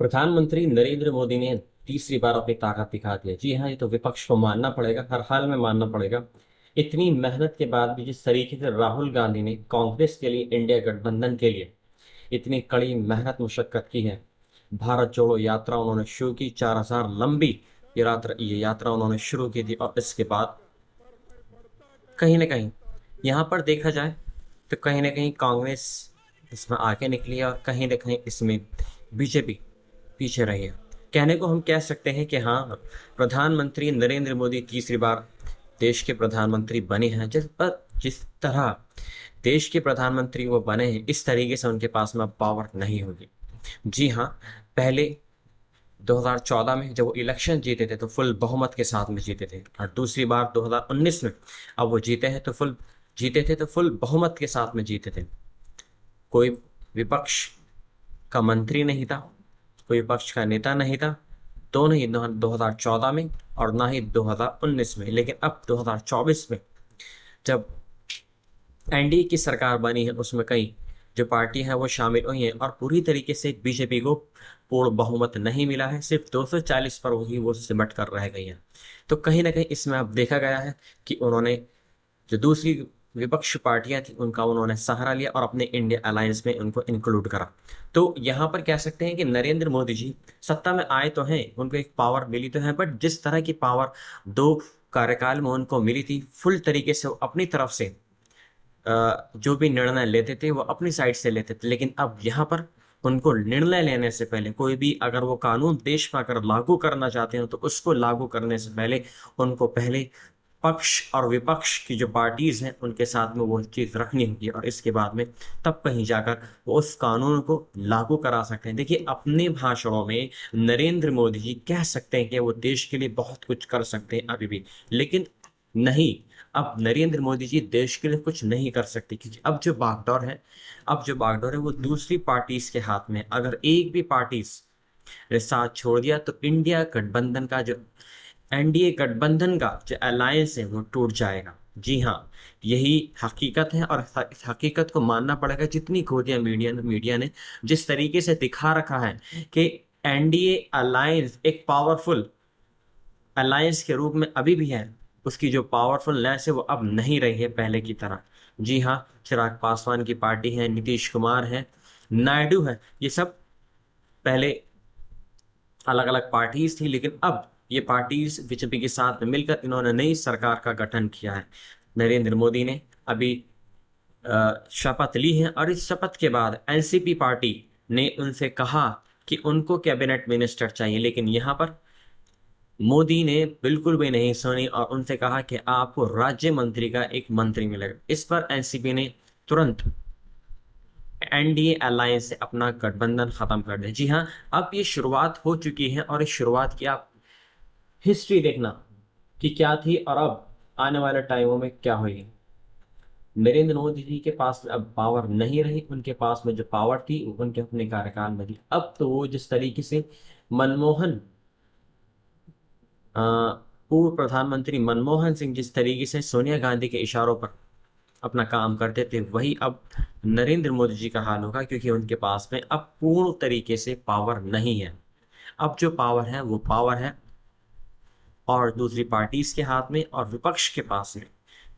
प्रधानमंत्री नरेंद्र मोदी ने तीसरी बार अपनी ताकत दिखा दी है। जी हाँ, ये तो विपक्ष को मानना पड़ेगा, हर हाल में मानना पड़ेगा। इतनी मेहनत के बाद भी जिस तरीके से राहुल गांधी ने कांग्रेस के लिए, इंडिया गठबंधन के लिए इतनी कड़ी मेहनत मुशक्कत की है। भारत जोड़ो यात्रा उन्होंने शुरू की, 4,000 लंबी ये यात्रा उन्होंने शुरू की थी। और इसके बाद कहीं ना कहीं यहाँ पर देखा जाए तो कहीं ना कहीं कांग्रेस इसमें आगे निकली है और कहीं ना कहीं इसमें बीजेपी पीछे रही है। कहने को हम कह सकते हैं कि हाँ, प्रधानमंत्री नरेंद्र मोदी तीसरी बार देश के प्रधानमंत्री बने हैं। जिस तरह देश के प्रधानमंत्री वो बने हैं, इस तरीके से उनके पास में पावर नहीं होगी। जी हाँ, पहले 2014 में जब वो इलेक्शन जीते थे तो फुल बहुमत के साथ में जीते थे, और दूसरी बार 2019 में अब वो जीते थे तो फुल बहुमत के साथ में जीते थे। कोई विपक्ष का मंत्री नहीं था, कोई विपक्ष का नेता नहीं था, दोनों ही 2014 में और ना ही 2019 में। लेकिन अब 2024 में जब एनडीए की सरकार बनी है, उसमें कई जो पार्टी हैं वो शामिल हुई हैं और पूरी तरीके से बीजेपी को पूर्ण बहुमत नहीं मिला है। सिर्फ 240 पर ही वो सिमट कर रह गई है। तो कहीं ना कहीं इसमें अब देखा गया है कि उन्होंने जो दूसरी विपक्ष पार्टियां थी उनका उन्होंने सहारा लिया और अपने इंडिया अलायंस में उनको इंक्लूड करा। तो यहाँ पर कह सकते हैं कि नरेंद्र मोदी जी सत्ता में आए तो हैं, उनको एक पावर मिली तो है, बट जिस तरह की पावर दो कार्यकाल में उनको मिली थी, फुल तरीके से वो अपनी तरफ से जो भी निर्णय लेते थे वो अपनी साइड से लेते थे। लेकिन अब यहाँ पर उनको निर्णय लेने से पहले, कोई भी अगर वो कानून देश में अगर लागू करना चाहते हैं तो उसको लागू करने से पहले उनको पहले पक्ष और विपक्ष की जो पार्टीज हैं उनके साथ में वो चीज़ रखनी होगी, और इसके बाद में तब कहीं जाकर वो उस कानून को लागू करा सकते हैं। देखिए, अपने भाषणों में नरेंद्र मोदी जी कह सकते हैं कि वो देश के लिए बहुत कुछ कर सकते हैं अभी भी, लेकिन नहीं, अब नरेंद्र मोदी जी देश के लिए कुछ नहीं कर सकते, क्योंकि अब जो बागडोर है वो दूसरी पार्टीज के हाथ में है। अगर एक भी पार्टीज ने साथ छोड़ दिया तो इंडिया गठबंधन का जो एनडीए गठबंधन का जो अलायंस है वो टूट जाएगा। जी हाँ, यही हकीकत है और इस हकीकत को मानना पड़ेगा। जितनी खोजियां मीडिया ने जिस तरीके से दिखा रखा है कि एनडीए अलायंस एक पावरफुल अलायंस के रूप में अभी भी है, उसकी जो पावरफुलनेस है वो अब नहीं रही है पहले की तरह। जी हाँ, चिराग पासवान की पार्टी है, नीतीश कुमार है, नायडू है, ये सब पहले अलग अलग पार्टीज थी, लेकिन अब ये पार्टीज बीजेपी के साथ मिलकर इन्होंने नई सरकार का गठन किया है। नरेंद्र मोदी ने अभी शपथ ली है और इस शपथ के बाद एनसीपी पार्टी ने उनसे कहा कि उनको कैबिनेट मिनिस्टर चाहिए, लेकिन यहाँ पर मोदी ने बिल्कुल भी नहीं सुनी और उनसे कहा कि आपको राज्य मंत्री का एक मंत्री मिलेगा। इस पर एनसीपी ने तुरंत एनडीए अलायंस से अपना गठबंधन खत्म कर दिया। जी हाँ, अब ये शुरुआत हो चुकी है और इस शुरुआत की आप हिस्ट्री देखना कि क्या थी और अब आने वाले टाइमों में क्या होगी। नरेंद्र मोदी जी के पास अब पावर नहीं रही, उनके पास में जो पावर थी वो उनके अपने कार्यकाल में थी। अब तो वो जिस तरीके से मनमोहन अ, पूर्व प्रधानमंत्री मनमोहन सिंह जिस तरीके से सोनिया गांधी के इशारों पर अपना काम करते थे, वही अब नरेंद्र मोदी जी का हाल होगा, क्योंकि उनके पास में अब पूर्ण तरीके से पावर नहीं है। अब जो पावर है वो पावर है और दूसरी पार्टीज के हाथ में और विपक्ष के पास में।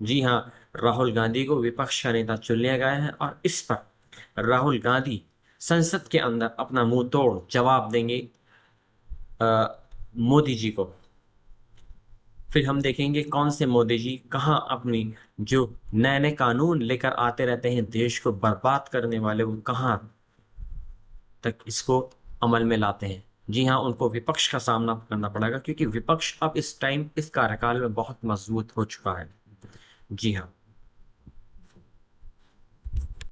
जी हाँ, राहुल गांधी को विपक्ष का नेता चुन लिया गया है और इस पर राहुल गांधी संसद के अंदर अपना मुंह तोड़ जवाब देंगे मोदी जी को। फिर हम देखेंगे कौन से मोदी जी कहाँ अपनी जो नए नए कानून लेकर आते रहते हैं देश को बर्बाद करने वाले, वो कहाँ तक इसको अमल में लाते हैं। जी हाँ, उनको विपक्ष का सामना करना पड़ेगा, क्योंकि विपक्ष अब इस टाइम इस कार्यकाल में बहुत मजबूत हो चुका है। जी हाँ।